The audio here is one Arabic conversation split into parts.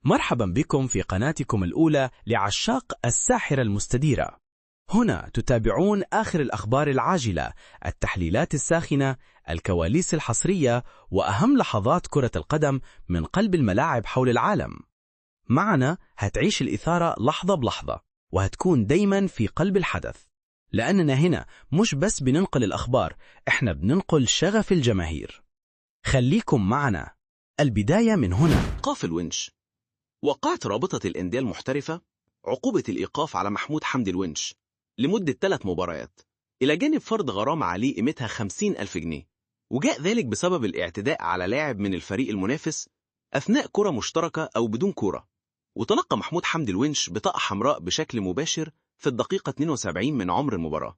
مرحبا بكم في قناتكم الأولى لعشاق الساحرة المستديرة. هنا تتابعون آخر الأخبار العاجلة، التحليلات الساخنة، الكواليس الحصرية، وأهم لحظات كرة القدم من قلب الملاعب حول العالم. معنا هتعيش الإثارة لحظة بلحظة، وهتكون دايما في قلب الحدث، لأننا هنا مش بس بننقل الأخبار، إحنا بننقل شغف الجماهير. خليكم معنا. البداية من هنا. إيقاف الونش. وقعت رابطة الأندية المحترفة عقوبة الإيقاف على محمود حمدي الونش لمدة 3 مباريات، إلى جانب فرض غرامة عليه قيمتها 50,000 جنيه، وجاء ذلك بسبب الاعتداء على لاعب من الفريق المنافس أثناء كرة مشتركة أو بدون كرة. وتلقى محمود حمدي الونش بطاقة حمراء بشكل مباشر في الدقيقة 72 من عمر المباراة،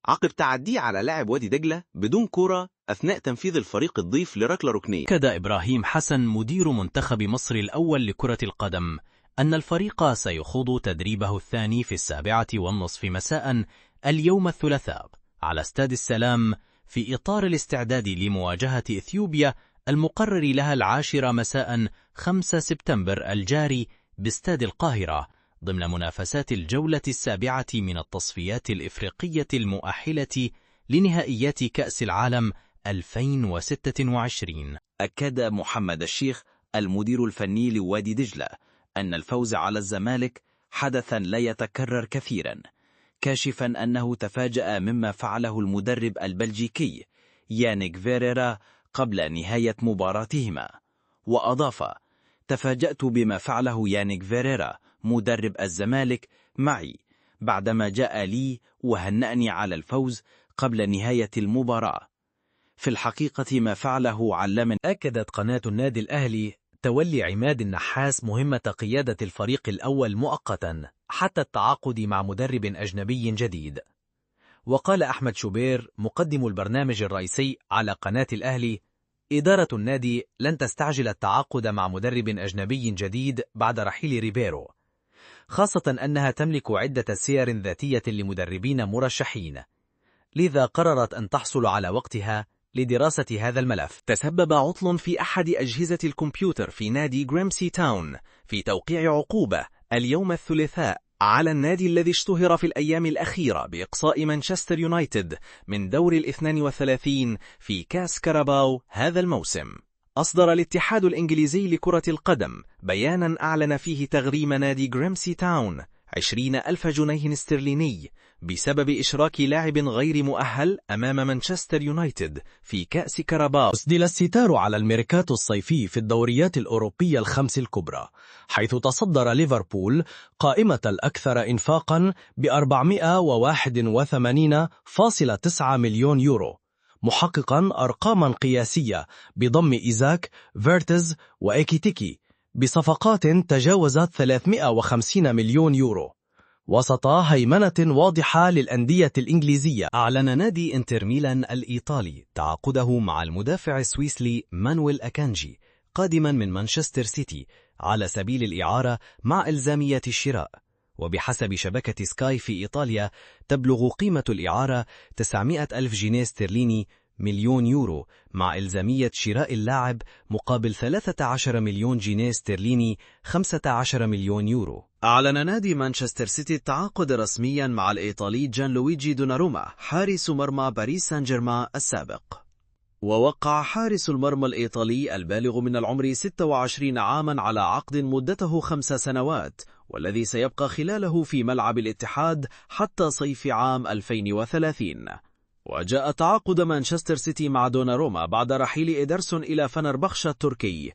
عقب تعديه على لاعب وادي دجلة بدون كرة أثناء تنفيذ الفريق الضيف لركلة ركنية. أكد إبراهيم حسن مدير منتخب مصر الأول لكرة القدم أن الفريق سيخوض تدريبه الثاني في 7:30 مساء اليوم الثلاثاء على استاد السلام، في إطار الاستعداد لمواجهة إثيوبيا المقرر لها 10 مساء 5 سبتمبر الجاري باستاد القاهرة، ضمن منافسات الجولة 7 من التصفيات الإفريقية المؤهلة لنهائيات كأس العالم 2026. أكد محمد الشيخ المدير الفني لوادي دجلة أن الفوز على الزمالك حدثا لا يتكرر كثيرا، كاشفا أنه تفاجأ مما فعله المدرب البلجيكي يانيك فيريرا قبل نهاية مباراتهما. وأضاف: تفاجأت بما فعله يانيك فيريرا مدرب الزمالك معي بعدما جاء لي وهنأني على الفوز قبل نهاية المباراة. في الحقيقة ما فعله علمني. أكدت قناة النادي الأهلي تولي عماد النحاس مهمة قيادة الفريق الأول مؤقتا حتى التعاقد مع مدرب أجنبي جديد. وقال أحمد شوبير مقدم البرنامج الرئيسي على قناة الأهلي: إدارة النادي لن تستعجل التعاقد مع مدرب أجنبي جديد بعد رحيل ريبيرو، خاصة أنها تملك عدة سير ذاتية لمدربين مرشحين، لذا قررت أن تحصل على وقتها لدراسة هذا الملف. تسبب عطل في أحد أجهزة الكمبيوتر في نادي جريمسي تاون في توقيع عقوبة اليوم الثلاثاء على النادي الذي اشتهر في الأيام الأخيرة بإقصاء مانشستر يونايتد من دور 32 في كاس كاراباو هذا الموسم. أصدر الاتحاد الإنجليزي لكرة القدم بيانا أعلن فيه تغريم نادي جريمسي تاون 20,000 جنيه استرليني بسبب إشراك لاعب غير مؤهل أمام مانشستر يونايتد في كأس كاراباو. أسدل الستار على الميركاتو الصيفي في الدوريات الأوروبية الخمس الكبرى، حيث تصدر ليفربول قائمة الأكثر إنفاقا ب481.9 مليون يورو، محققا أرقاما قياسية بضم إيزاك، فيرتز وإيكيتيكي بصفقات تجاوزت 350 مليون يورو، وسط هيمنة واضحة للأندية الإنجليزية. أعلن نادي إنتر ميلان الإيطالي تعاقده مع المدافع السويسري مانويل أكانجي قادما من مانشستر سيتي على سبيل الإعارة مع إلزامية الشراء. وبحسب شبكة سكاي في إيطاليا تبلغ قيمة الإعارة 900,000 جنيه استرليني مليون يورو، مع إلزامية شراء اللاعب مقابل 13 مليون جنيه استرليني 15 مليون يورو. أعلن نادي مانشستر سيتي التعاقد رسميا مع الإيطالي جان لويجي دوناروما حارس مرمى باريس سان جيرمان السابق. ووقع حارس المرمى الإيطالي البالغ من العمر 26 عاما على عقد مدته 5 سنوات، والذي سيبقى خلاله في ملعب الاتحاد حتى صيف عام 2030. وجاء تعاقد مانشستر سيتي مع دوناروما بعد رحيل إيدرسون إلى فنربخشة التركي.